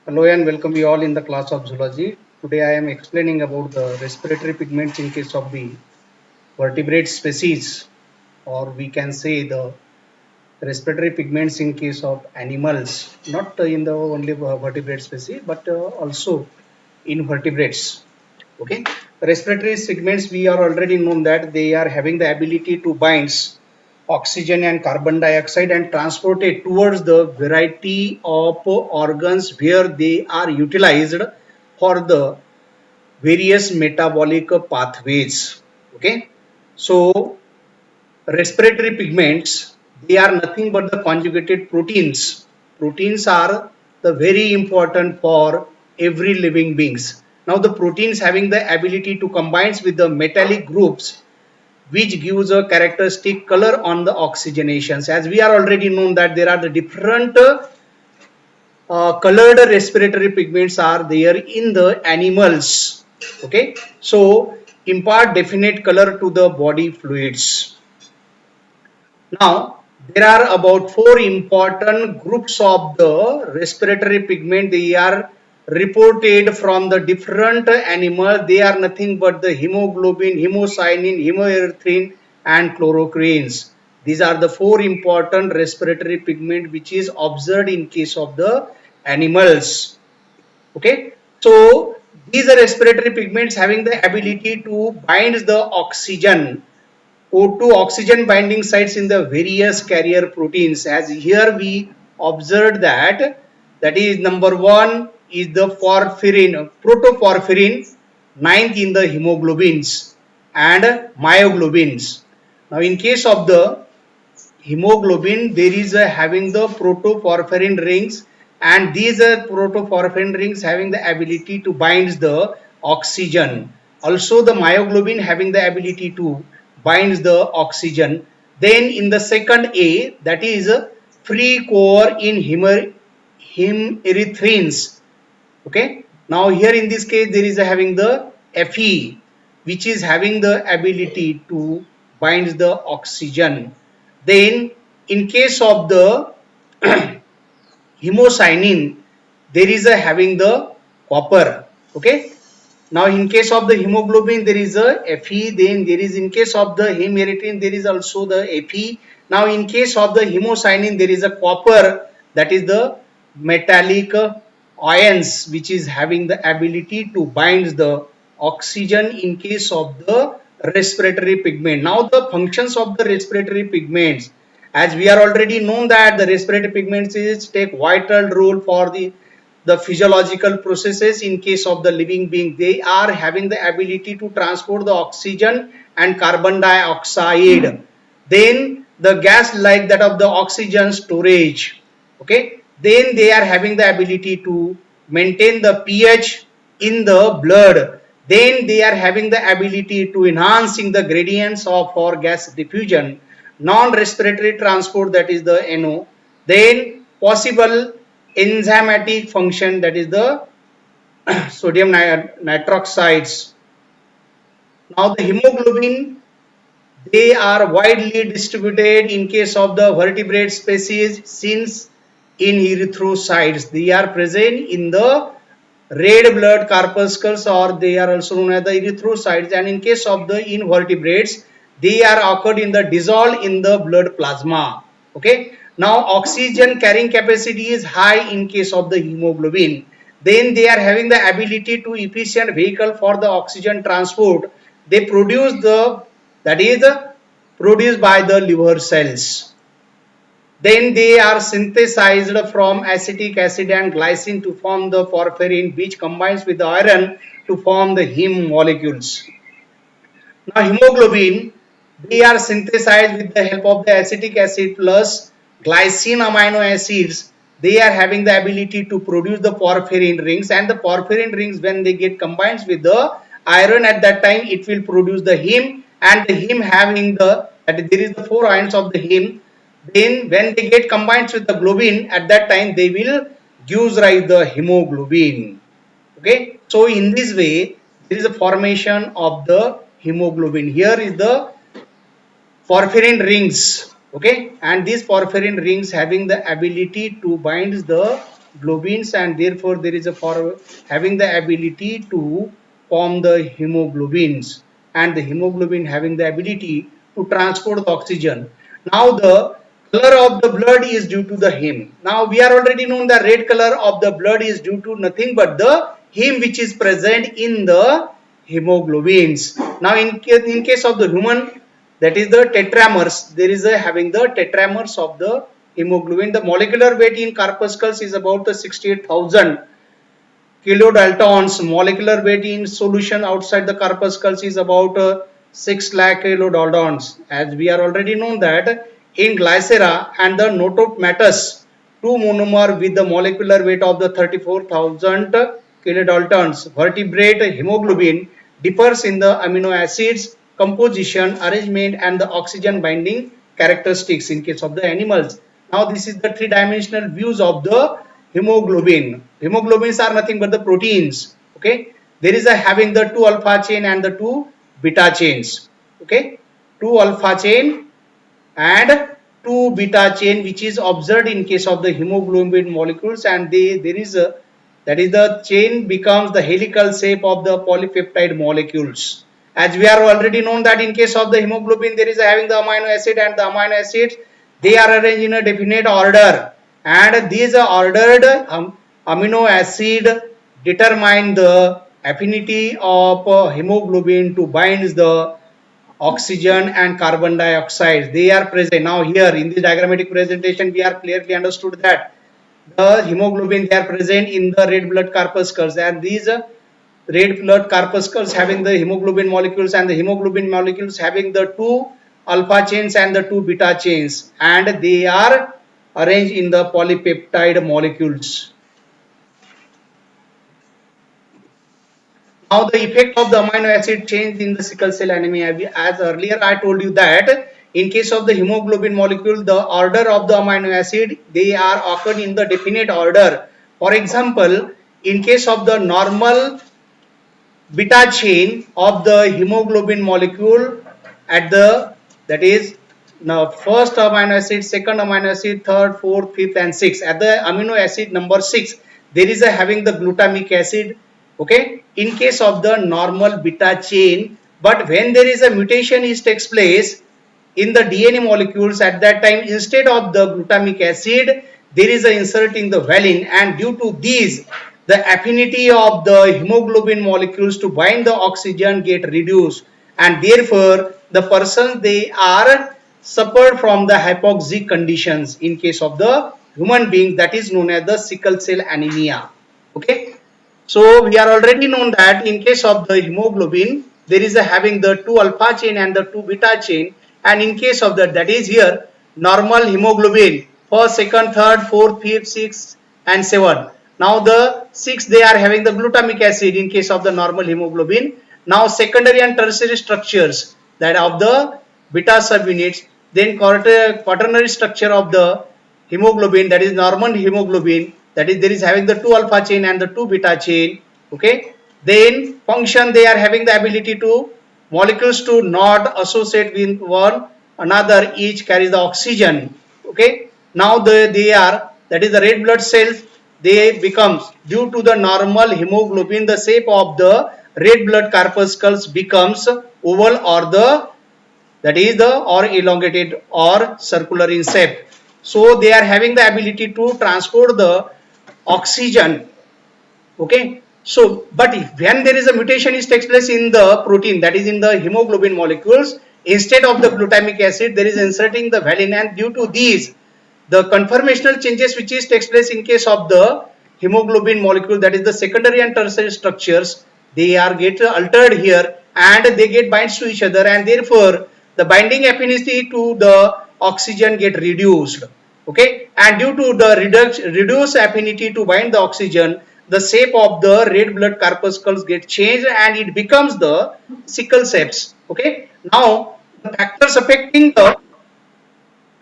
Hello and welcome you all in the class of zoology. Today I am explaining about the respiratory pigments in case of the vertebrate species, or we can say the respiratory pigments in case of animals, not in the only vertebrate species but also in vertebrates. Okay, respiratory pigments, we are already known that they are having the ability to bind oxygen and carbon dioxide and transport it towards the variety of organs where they are utilized for the various metabolic pathways. Okay, so respiratory pigments, they are nothing but the conjugated proteins are the very important for every living beings. Now the proteins having the ability to combine with the metallic groups, which gives a characteristic color on the oxygenations. As we are already known that there are the different colored respiratory pigments are there in the animals. Okay, so impart definite color to the body fluids. Now, there are about four important groups of the respiratory pigment. They are reported from the different animal. They are nothing but the hemoglobin, hemocyanin, hemoerythrin and chloroquines. These are the four important respiratory pigment which is observed in case of the animals. Okay, so these are respiratory pigments having the ability to bind the oxygen O2 oxygen binding sites in the various carrier proteins. As here we observed that is number one is the porphyrin, protoporphyrin, ninth in the hemoglobins and myoglobins. Now in case of the hemoglobin, there is a having the protoporphyrin rings, and these are protoporphyrin rings having the ability to bind the oxygen. Also the myoglobin having the ability to bind the oxygen. Then in the second A, that is free core in hemerythrins. Okay, now here in this case there is a having the Fe, which is having the ability to bind the oxygen. Then in case of the hemocyanin, there is a having the copper. Okay, now in case of the hemoglobin there is a Fe, then there is in case of the hemerythrin there is also the Fe. Now in case of the hemocyanin there is a copper, that is the metallic ions which is having the ability to bind the oxygen in case of the respiratory pigment. Now the functions of the respiratory pigments, as we are already known that the respiratory pigments is take vital role for the physiological processes in case of the living being. They are having the ability to transport the oxygen and carbon dioxide. Then the gas like that of the oxygen storage. Okay, then they are having the ability to maintain the pH in the blood. Then they are having the ability to enhancing the gradients of for gas diffusion, non-respiratory transport, that is the NO. Then possible enzymatic function, that is the sodium nitroxides. Now the hemoglobin, they are widely distributed in case of the vertebrate species, since in erythrocytes they are present in the red blood corpuscles, or they are also known as the erythrocytes. And in case of the invertebrates, they are occurred in the dissolved in the blood plasma. Okay, now oxygen carrying capacity is high in case of the hemoglobin. Then they are having the ability to efficient vehicle for the oxygen transport. They produce the, that is produced by the liver cells. Then they are synthesized from acetic acid and glycine to form the porphyrin, which combines with the iron to form the heme molecules. Now hemoglobin, they are synthesized with the help of the acetic acid plus glycine amino acids. They are having the ability to produce the porphyrin rings, and the porphyrin rings, when they get combined with the iron, at that time it will produce the heme. And the heme having the, that there is the four ions of the heme. Then when they get combined with the globin, at that time they will gives rise the hemoglobin. Okay, so in this way there is a formation of the hemoglobin. Here is the porphyrin rings. Okay, and these porphyrin rings having the ability to bind the globins, and therefore there is a for having the ability to form the hemoglobins, and the hemoglobin having the ability to transport the oxygen. Now the color of the blood is due to the heme. Now we are already known the red color of the blood is due to nothing but the heme which is present in the hemoglobins. Now in case of the human, that is the tetramers, there is a having the tetramers of the hemoglobin. The molecular weight in corpuscles is about the 68,000 kilodaltons. Molecular weight in solution outside the corpuscles is about 6 lakh kilodaltons. As we are already known that in Glycera and the Notomatus, two monomer with the molecular weight of the 34,000 kilodaltons. Vertebrate hemoglobin differs in the amino acids composition, arrangement, and the oxygen binding characteristics in case of the animals. Now this is the three-dimensional views of the hemoglobin. Hemoglobins are nothing but the proteins. Okay, there is a having the 2 alpha chain and the 2 beta chains. Okay, 2 alpha chain and 2 beta chain, which is observed in case of the hemoglobin molecules, and there is a, that is the chain becomes the helical shape of the polypeptide molecules. As we are already known that in case of the hemoglobin there is having the amino acid, and the amino acids they are arranged in a definite order, and these are ordered amino acid determine the affinity of hemoglobin to bind the oxygen and carbon dioxide. They are present. Now here in this diagrammatic presentation we are clearly understood that the hemoglobin they are present in the red blood corpuscles, and these red blood corpuscles having the hemoglobin molecules, and the hemoglobin molecules having the 2 alpha chains and the 2 beta chains, and they are arranged in the polypeptide molecules. Now the effect of the amino acid change in the sickle cell anemia, as earlier I told you that in case of the hemoglobin molecule, the order of the amino acid they are occurred in the definite order. For example, in case of the normal beta chain of the hemoglobin molecule at the, that is now first amino acid, second amino acid, third, fourth, fifth, and sixth. At the amino acid number 6 there is a having the glutamic acid. Okay, in case of the normal beta chain, but when there is a mutation is takes place in the DNA molecules, at that time instead of the glutamic acid there is a insert in the valine, and due to these the affinity of the hemoglobin molecules to bind the oxygen get reduced, and therefore the person they are suffered from the hypoxic conditions in case of the human being, that is known as the sickle cell anemia. Okay, so we are already known that in case of the hemoglobin there is a having the 2 alpha chain and the 2 beta chain, and in case of that is here normal hemoglobin first, second, third, fourth, fifth, sixth, and 7. Now the 6 they are having the glutamic acid in case of the normal hemoglobin. Now secondary and tertiary structures that of the beta subunits, then quaternary structure of the hemoglobin, that is normal hemoglobin, that is there is having the 2 alpha chain and the 2 beta chain. Okay, then function they are having the ability to molecules to not associate with one another, each carries the oxygen. Okay, now they are, that is the red blood cells, they becomes due to the normal hemoglobin the shape of the red blood corpuscles becomes oval or the, that is the or elongated or circular in shape. So they are having the ability to transport the oxygen. Okay, so but when there is a mutation is takes place in the protein, that is in the hemoglobin molecules, instead of the glutamic acid there is inserting the valine, and due to these the conformational changes which is takes place in case of the hemoglobin molecule, that is the secondary and tertiary structures, they are get altered here, and they get binds to each other, and therefore the binding affinity to the oxygen get reduced. Okay, and due to the reduced affinity to bind the oxygen, the shape of the red blood corpuscles get changed and it becomes the sickle shapes. Okay, now the factors affecting the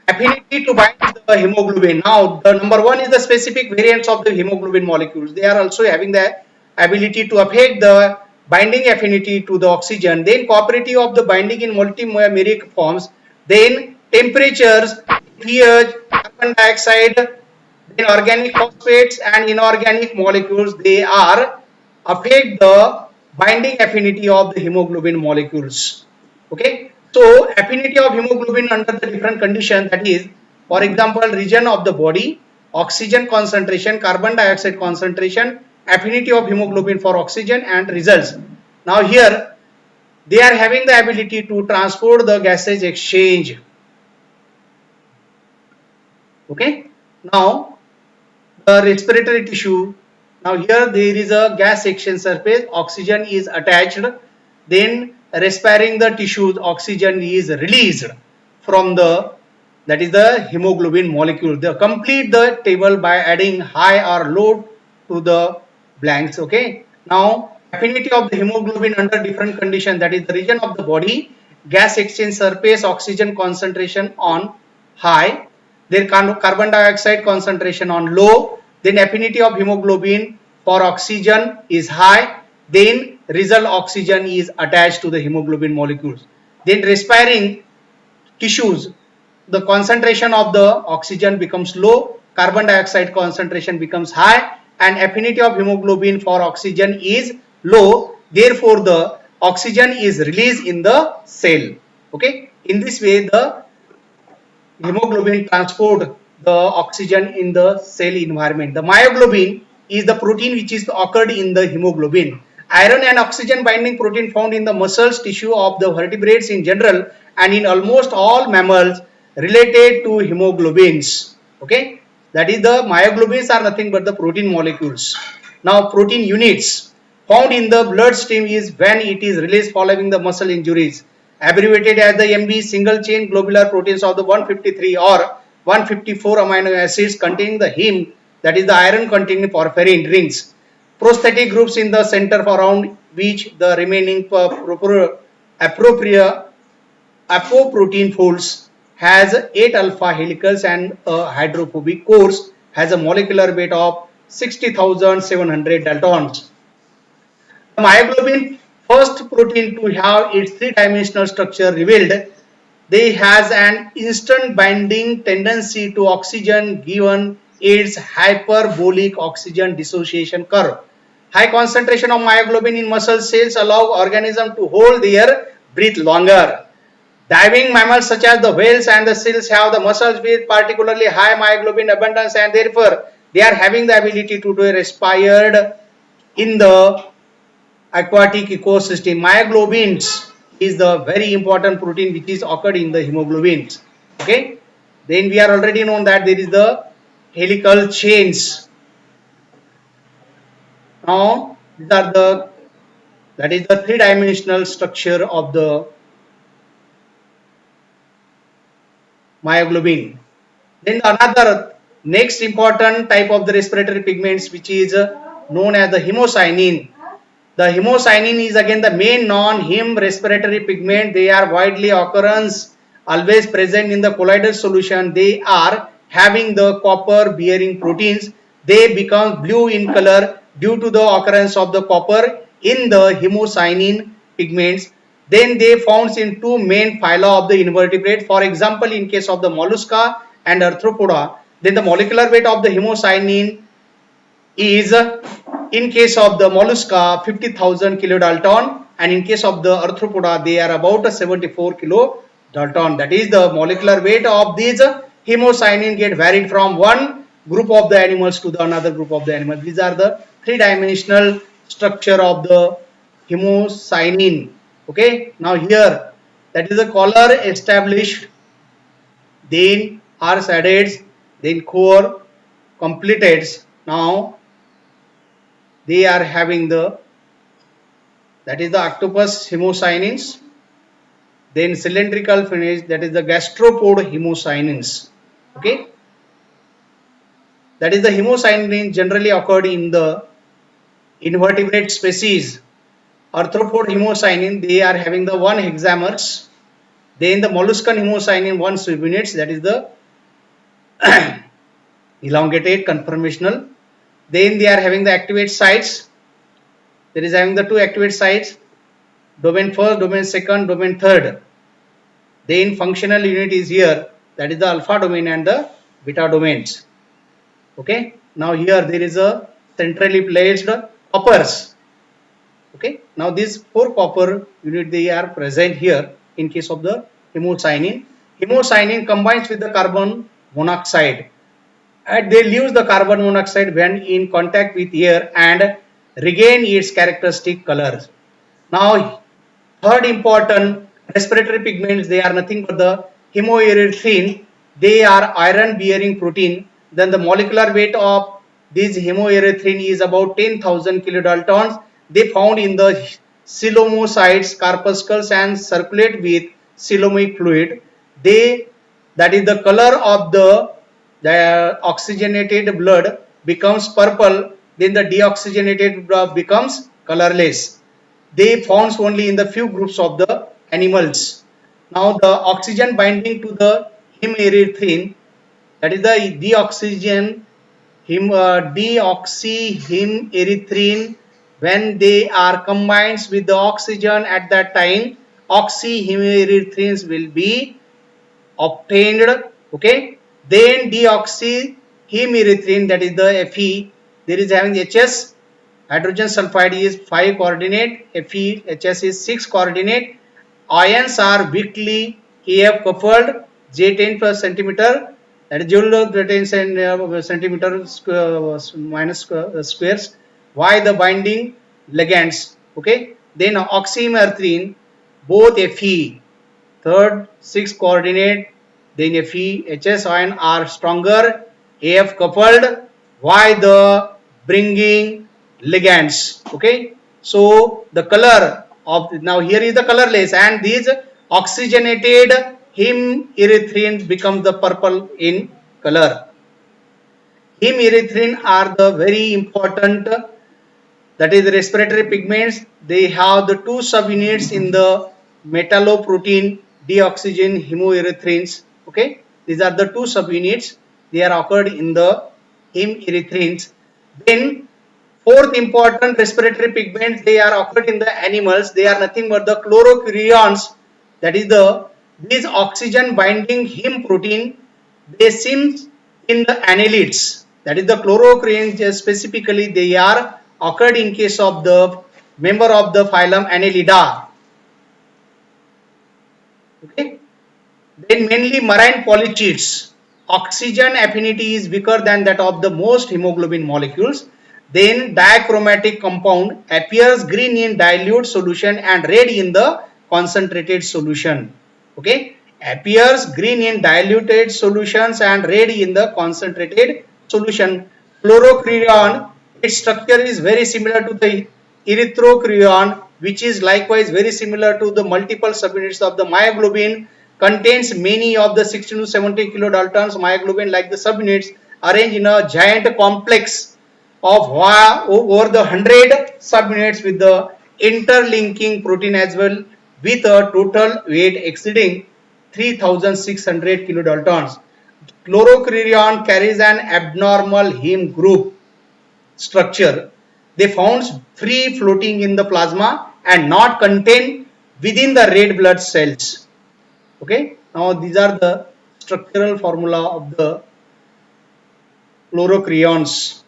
affinity to bind the hemoglobin. Now, the number 1 is the specific variants of the hemoglobin molecules. They are also having the ability to affect the binding affinity to the oxygen. Then cooperative of the binding in multimeric forms. Then temperatures, pH, carbon dioxide, Then organic phosphates and inorganic molecules, they are affect the binding affinity of the hemoglobin molecules. Okay, so affinity of hemoglobin under the different condition, that is, for example, region of the body, oxygen concentration, carbon dioxide concentration, affinity of hemoglobin for oxygen, and results. Now here they are having the ability to transport the gases exchange. Okay, now the respiratory tissue. Now here there is a gas exchange surface, oxygen is attached, then respiring the tissues, oxygen is released from the, that is the hemoglobin molecule. They complete the table by adding high or low to the blanks. Okay, now affinity of the hemoglobin under different conditions, that is the region of the body, gas exchange surface, oxygen concentration on high, then carbon dioxide concentration on low, then affinity of hemoglobin for oxygen is high, then result oxygen is attached to the hemoglobin molecules. Then respiring tissues, the concentration of the oxygen becomes low, carbon dioxide concentration becomes high, and affinity of hemoglobin for oxygen is low, therefore the oxygen is released in the cell. Okay, in this way the hemoglobin transport the oxygen in the cell environment. The myoglobin is the protein which is occurred in the hemoglobin. Iron and oxygen binding protein found in the muscles tissue of the vertebrates in general and in almost all mammals related to hemoglobins. Okay, that is the myoglobins are nothing but the protein molecules. Now protein units found in the bloodstream is when it is released following the muscle injuries, abbreviated as the MB, single chain globular proteins of the 153 or 154 amino acids containing the heme, that is the iron containing porphyrin rings. Prosthetic groups in the center around which the remaining appropriate apoprotein folds has 8 alpha helicals and a hydrophobic cores, has a molecular weight of 60,700 daltons. The myoglobin, first protein to have its three-dimensional structure revealed, they has an instant binding tendency to oxygen given its hyperbolic oxygen dissociation curve. High concentration of myoglobin in muscle cells allow organism to hold their breath longer. Diving mammals such as the whales and the seals have the muscles with particularly high myoglobin abundance, and therefore they are having the ability to do respired in the aquatic ecosystem. Myoglobins is the very important protein which is occurred in the hemoglobins. Okay, then we are already known that there is the helical chains. Now these are the, that is the three-dimensional structure of the myoglobin. Then another next important type of the respiratory pigments which is known as the hemocyanin. The hemocyanin is again the main non-heme respiratory pigment. They are widely occurrence, always present in the colloidal solution. They are having the copper bearing proteins. They become blue in color due to the occurrence of the copper in the hemocyanin pigments. Then they found in two main phyla of the invertebrate. For example, in case of the mollusca and arthropoda, then the molecular weight of the hemocyanin is, in case of the mollusca 50,000 kilodalton, and in case of the arthropoda they are about 74 kilodalton. That is the molecular weight of these hemocyanin get varied from one group of the animals to the another group of the animals. These are the three-dimensional structure of the hemocyanin. Okay, now here that is the color established, then are added, then core completed. Now they are having the, that is the octopus hemocyanins, then cylindrical finish, that is the gastropod hemocyanins. Okay, that is the hemocyanin generally occurred in the invertebrate species. Arthropod hemocyanin, they are having the 1 hexamers. Then the molluscan hemocyanin 1 subunits, that is the elongated conformational. Then they are having the activate sites. There is having the 2 activate sites, domain first, domain second, domain third. Then functional unit is here, that is the alpha domain and the beta domains. Okay, now here there is a centrally placed coppers. Okay, now these four copper unit they are present here in case of the hemocyanin. Hemocyanin combines with the carbon monoxide and they lose the carbon monoxide when in contact with air and regain its characteristic colors. Now third important respiratory pigments, they are nothing but the hemoerythrin. They are iron bearing protein. Then the molecular weight of this hemoerythrin is about 10,000 kilodaltons. They found in the coelomocytes, corpuscles and circulate with coelomic fluid. They, that is the color of the oxygenated blood becomes purple, then the deoxygenated blood becomes colorless. They found only in the few groups of the animals. Now the oxygen binding to the hemerythrin, that is the deoxyhemerythrin, when they are combined with the oxygen at that time, oxyhemerythrins will be obtained. Okay, then deoxyhemerythrin, that is the Fe, there is having HS, hydrogen sulfide is 5 coordinate, FeHS is 6 coordinate. Ions are weakly AF coupled, J10 per centimeter, that is joule centimeter minus squares. Why the binding ligands? Okay, then oxyhemerythrin, both Fe third 6 coordinate, then Fe HS ion are stronger, AF coupled. Why the bringing ligands? Okay, so the color of, now here is the colorless and these oxygenated hemerythrin becomes the purple in color. Hemerythrin are the very important, that is the respiratory pigments. They have the two subunits in the metalloprotein deoxygen hemoerythrins. Okay, these are the two subunits, they are occurred in the hemerythrins. Then fourth important respiratory pigments, they are occurred in the animals. They are nothing but the chlorocurions, that is the these oxygen binding heme protein. They seem in the annelids, that is the chlorocurions specifically, they are occurred in case of the member of the phylum Annelida. Okay, then mainly marine polychaetes. Oxygen affinity is weaker than that of the most hemoglobin molecules. Then dichromatic compound appears green in dilute solution and red in the concentrated solution. Okay, appears green in diluted solutions and red in the concentrated solution. Chlorocurion, its structure is very similar to the erythrocurion, which is likewise very similar to the multiple subunits of the myoglobin. Contains many of the 60 to 70 kilodaltons myoglobin like the subunits arranged in a giant complex of over the 100 subunits with the interlinking protein as well, with a total weight exceeding 3600 kilodaltons. Chlorocurion carries an abnormal heme group structure. They found free floating in the plasma and not contained within the red blood cells. Okay, now these are the structural formula of the chlorocurions.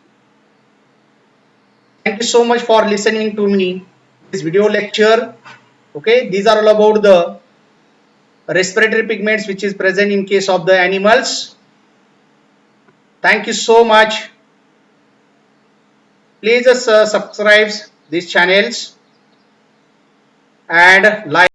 Thank you so much for listening to me this video lecture. Okay, these are all about the respiratory pigments which is present in case of the animals. Thank you so much. Please subscribe these channels and like.